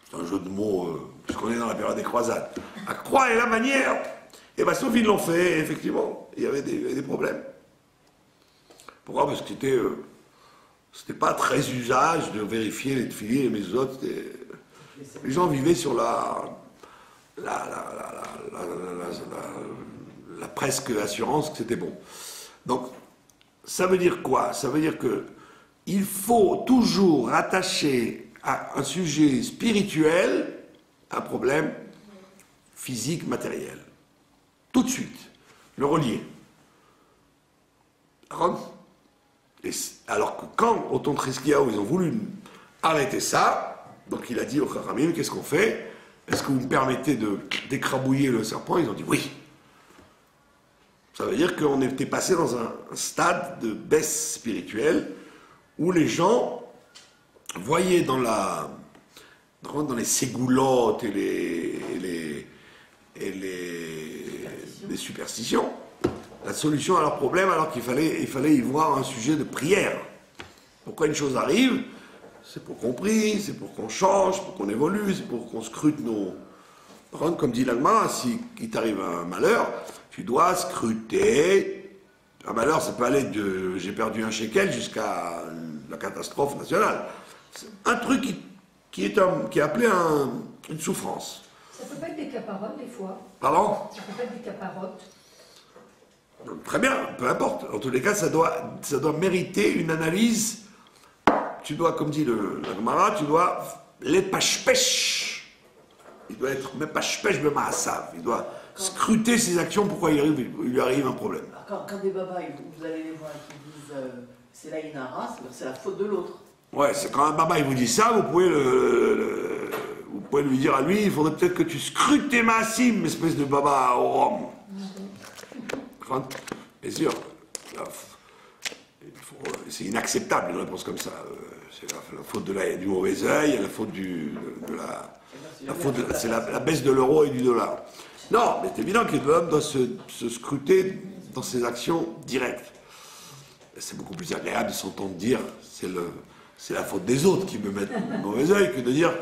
C'est un jeu de mots, puisqu'on est dans la période des croisades. La croix et la bannière. Et bien, sauf ils l'ont fait, effectivement, il y avait des problèmes. Pourquoi? Parce que c'était pas très usage de vérifier les tefilines et les mezuzot. Les gens vivaient sur la presque assurance que c'était bon. Donc, ça veut dire quoi? Ça veut dire que il faut toujours rattacher à un sujet spirituel un problème physique, matériel. Tout de suite. Le relier. Alors que quand, au temps de Hiskiyahu, ils ont voulu arrêter ça, donc il a dit au Chachamim, qu'est-ce qu'on fait? Est-ce que vous me permettez d'écrabouiller le serpent? Ils ont dit oui. Ça veut dire qu'on était passé dans un stade de baisse spirituelle où les gens voyaient dans les ségoulottes et les superstitions la solution à leurs problèmes, alors qu'il fallait y voir un sujet de prière. Pourquoi une chose arrive? C'est pour qu'on prie, c'est pour qu'on change, pour qu'on évolue, c'est pour qu'on scrute nos... Comme dit l'Agmara, si il t'arrive un malheur, tu dois scruter. Un malheur, ça peut aller de j'ai perdu un shekel jusqu'à la catastrophe nationale. C'est un truc qui est appelé une souffrance. Ça peut pas être des caparottes, des fois. Pardon? Ça peut pas être des caparottes. Très bien, peu importe. En tous les cas, ça doit mériter une analyse. Tu dois, comme dit la Gemara, tu dois les pêche. Il doit être mepashpesh b'ma'asav. Il doit scruter ses actions, pourquoi il lui arrive un problème. Quand des babas, vous allez les voir qui disent c'est la inara, c'est la faute de l'autre. Ouais, c'est quand un baba il vous dit ça, vous pouvez lui dire à lui, il faudrait peut-être que tu scrutes tes maasim, espèce de baba au rhum. Bien sûr, c'est inacceptable une réponse comme ça. C'est la faute du mauvais œil, la faute c'est la baisse de l'euro et du dollar. Non, mais c'est évident que l'homme doit se scruter dans ses actions directes. C'est beaucoup plus agréable de s'entendre dire c'est la faute des autres qui me mettent le mauvais œil que de dire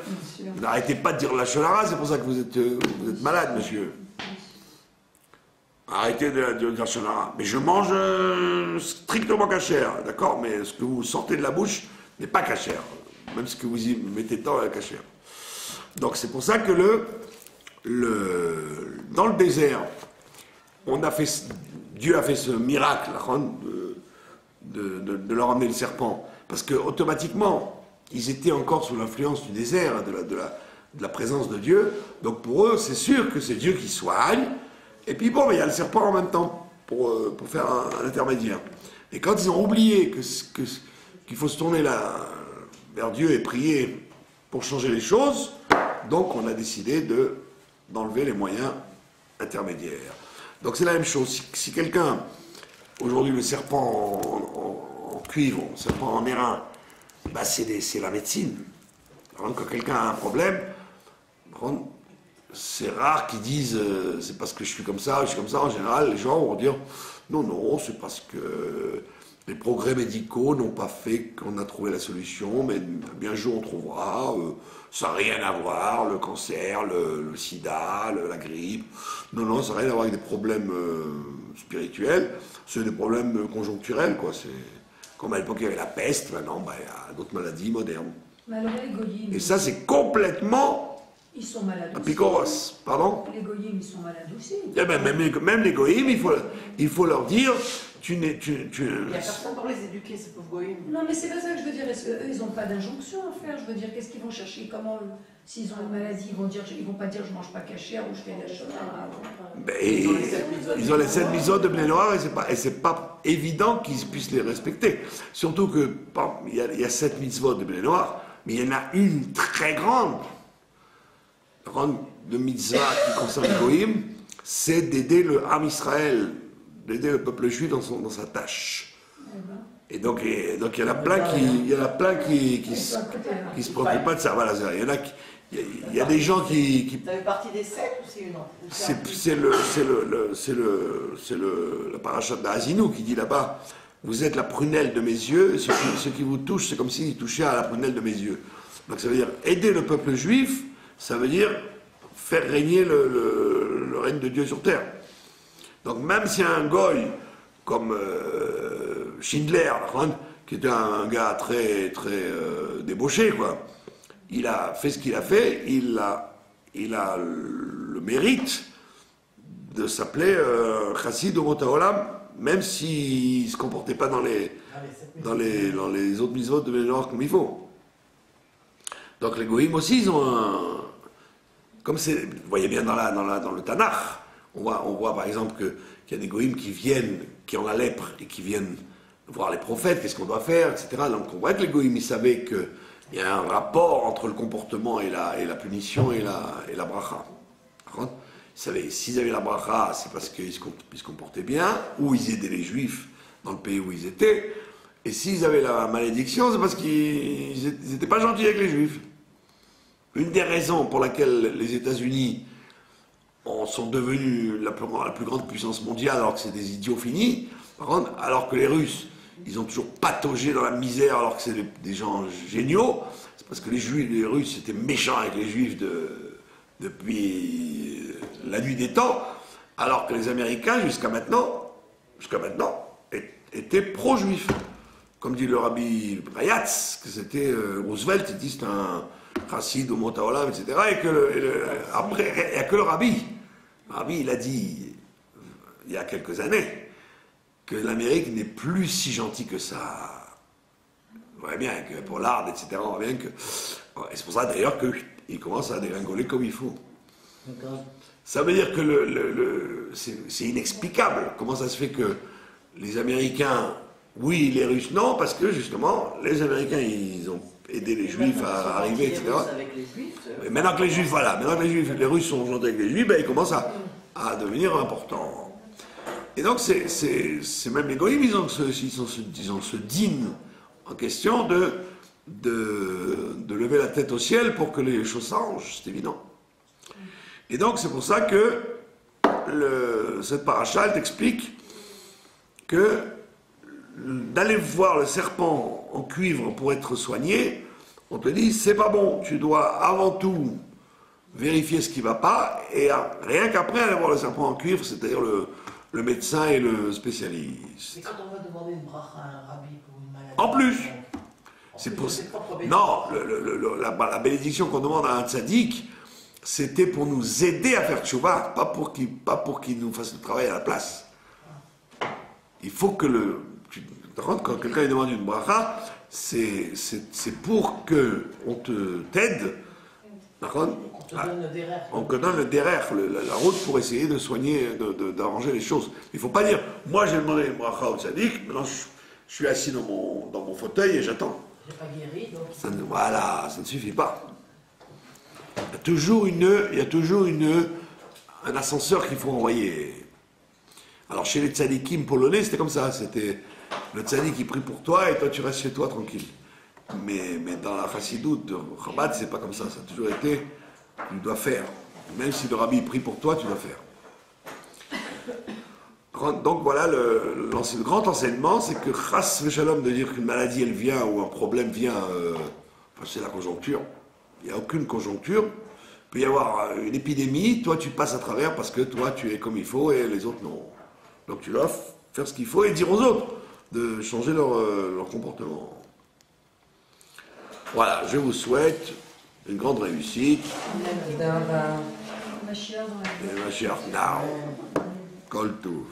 n'arrêtez pas de dire la cholara, c'est pour ça que vous êtes malade, monsieur. Arrêtez de dire la cholara. Mais je mange strictement cachère, d'accord? Mais ce que vous sortez de la bouche n'est pas cachère. Même ce que vous y mettez tant est cachère. Donc c'est pour ça que dans le désert, Dieu a fait ce miracle de leur amener le serpent. Parce que automatiquement, ils étaient encore sous l'influence du désert, de la présence de Dieu. Donc pour eux, c'est sûr que c'est Dieu qui soigne. Et puis bon, il y a le serpent en même temps pour faire un intermédiaire. Et quand ils ont oublié qu'il faut se tourner vers Dieu et prier pour changer les choses, donc on a décidé d'enlever les moyens intermédiaires. Donc c'est la même chose. Si quelqu'un, aujourd'hui le serpent en cuivre, le serpent en airain, bah c'est la médecine. Quand quelqu'un a un problème, c'est rare qu'ils disent c'est parce que je suis comme ça, En général, les gens vont dire non, c'est parce que les progrès médicaux n'ont pas fait qu'on a trouvé la solution, mais bien un jour on trouvera. Ça n'a rien à voir, le cancer, le sida, la grippe. Non, ça n'a rien à voir avec des problèmes spirituels. C'est des problèmes conjoncturels, quoi. C'est comme à l'époque il y avait la peste, maintenant il y a d'autres maladies modernes. Mais alors les goyim... Et ça c'est complètement... Ils sont malades aussi. Picoros, pardon? Les goyim, ils sont malades aussi. Eh ben, même les goyim, il faut leur dire... Il n'y a personne pour les éduquer, ces pauvres goyim. Non, mais c'est pas ça que je veux dire. Est-ce qu'eux, ils n'ont pas d'injonction à faire? Je veux dire, qu'est-ce qu'ils vont chercher? Comment, s'ils ont une maladie, ils vont pas dire je mange pas cachère ou je fais de la chocolat. Ils ont les 7 mitzvot de Bnei Noach et c'est pas évident qu'ils puissent les respecter. Surtout que il y a 7 mitzvot de Bnei Noach, Mais il y en a une très grande de mitzvah qui concerne les goïms, c'est d'aider le Ham Israël, d'aider le peuple juif dans sa tâche. Et donc il y en a plein qui se préoccupent pas de ça. Voilà, il y a des gens qui Ça fait partie des 7 ou c'est une autre? c'est la paracha d'Azinou qui dit là-bas, vous êtes la prunelle de mes yeux, ce qui vous touche, c'est comme s'il touchait à la prunelle de mes yeux. Donc ça veut dire aider le peuple juif, ça veut dire faire régner le règne de Dieu sur terre. Donc même si un goy comme Schindler, qui était un gars très débauché, quoi, il a fait ce qu'il a fait, il a le mérite de s'appeler Chassid Omot Haolam, même s'il ne se comportait pas dans les autres mitzvot de Ménor comme il faut. Donc les goïms aussi, ils ont un... Comme c'est, vous voyez bien dans le Tanakh, on voit par exemple qu'il y a des goïms qui ont la lèpre et qui viennent voir les prophètes, qu'est-ce qu'on doit faire, etc. Donc on voit que les goïms, ils savaient qu'il y a un rapport entre le comportement et la punition et la bracha. Ils savaient, s'ils avaient la bracha, c'est parce qu'ils se comportaient bien, ou ils aidaient les juifs dans le pays où ils étaient, et s'ils avaient la malédiction, c'est parce qu'ils n'étaient pas gentils avec les juifs. Une des raisons pour laquelle les États-Unis sont devenus la plus grande puissance mondiale alors que c'est des idiots finis, alors que les Russes, ils ont toujours pataugé dans la misère alors que c'est des gens géniaux, c'est parce que les Russes étaient méchants avec les Juifs depuis la nuit des temps, alors que les Américains, jusqu'à maintenant, étaient pro-juifs. Comme dit le rabbi Rayatz, que c'était Roosevelt, il dit c'est un Chassid, Omot Haolam, etc. Après, il n'y a que le rabbi. Le rabbi, il a dit, il y a quelques années, que l'Amérique n'est plus si gentille que ça. On voit bien que pour l'art, etc., on voit bien que... Et c'est pour ça d'ailleurs qu'il commence à dégringoler comme il faut. Ça veut dire que c'est inexplicable. Comment ça se fait que les Américains, oui, les Russes, non, parce que justement, les Américains, ils ont aidé les Juifs à arriver, etc. Mais maintenant que les Juifs, les Russes sont gentils avec les Juifs, ben, ils commencent à devenir importants. Et donc, c'est même les goïms, ils ont ce dîne en question de lever la tête au ciel pour que les choses s'arrangent, c'est évident. Et donc, c'est pour ça que cette paracha, elle t'explique que d'aller voir le serpent en cuivre pour être soigné, on te dit, c'est pas bon, tu dois avant tout vérifier ce qui va pas, et rien qu'après aller voir le serpent en cuivre, c'est-à-dire le médecin et le spécialiste. Et quand on va demander une bracha à un rabbi pour une maladie... En plus, c'est pour... Non, la bénédiction qu'on demande à un tzaddik, c'était pour nous aider à faire tchouva, pas pour qu'il nous fasse le travail à la place. Il faut que quand quelqu'un lui demande une bracha, c'est pour qu'on t'aide. On te donne le derrière, la route pour essayer de soigner, d'arranger les choses. Il ne faut pas dire, moi j'ai demandé une bracha au tzaddik, maintenant je suis assis dans mon fauteuil et j'attends. J'ai pas guéri, donc... Ça ne suffit pas. Il y a toujours un ascenseur qu'il faut envoyer. Alors chez les tzadikim polonais, c'était comme ça. C'était le tzadik qui prie pour toi et toi tu restes chez toi tranquille. Mais dans la chassidoute de Chabad, c'est pas comme ça. Ça a toujours été, tu dois faire. Même si le rabbi prie pour toi, tu dois faire. Donc voilà, le grand enseignement, c'est que chas v'shalom, de dire qu'une maladie elle vient ou un problème vient, c'est la conjoncture. Il n'y a aucune conjoncture. Il peut y avoir une épidémie, toi tu passes à travers parce que toi tu es comme il faut et les autres non. Donc tu dois faire ce qu'il faut et dire aux autres de changer leur comportement. Voilà, je vous souhaite une grande réussite. Mashiach dans la vie. Mashiach now. Kol Tov.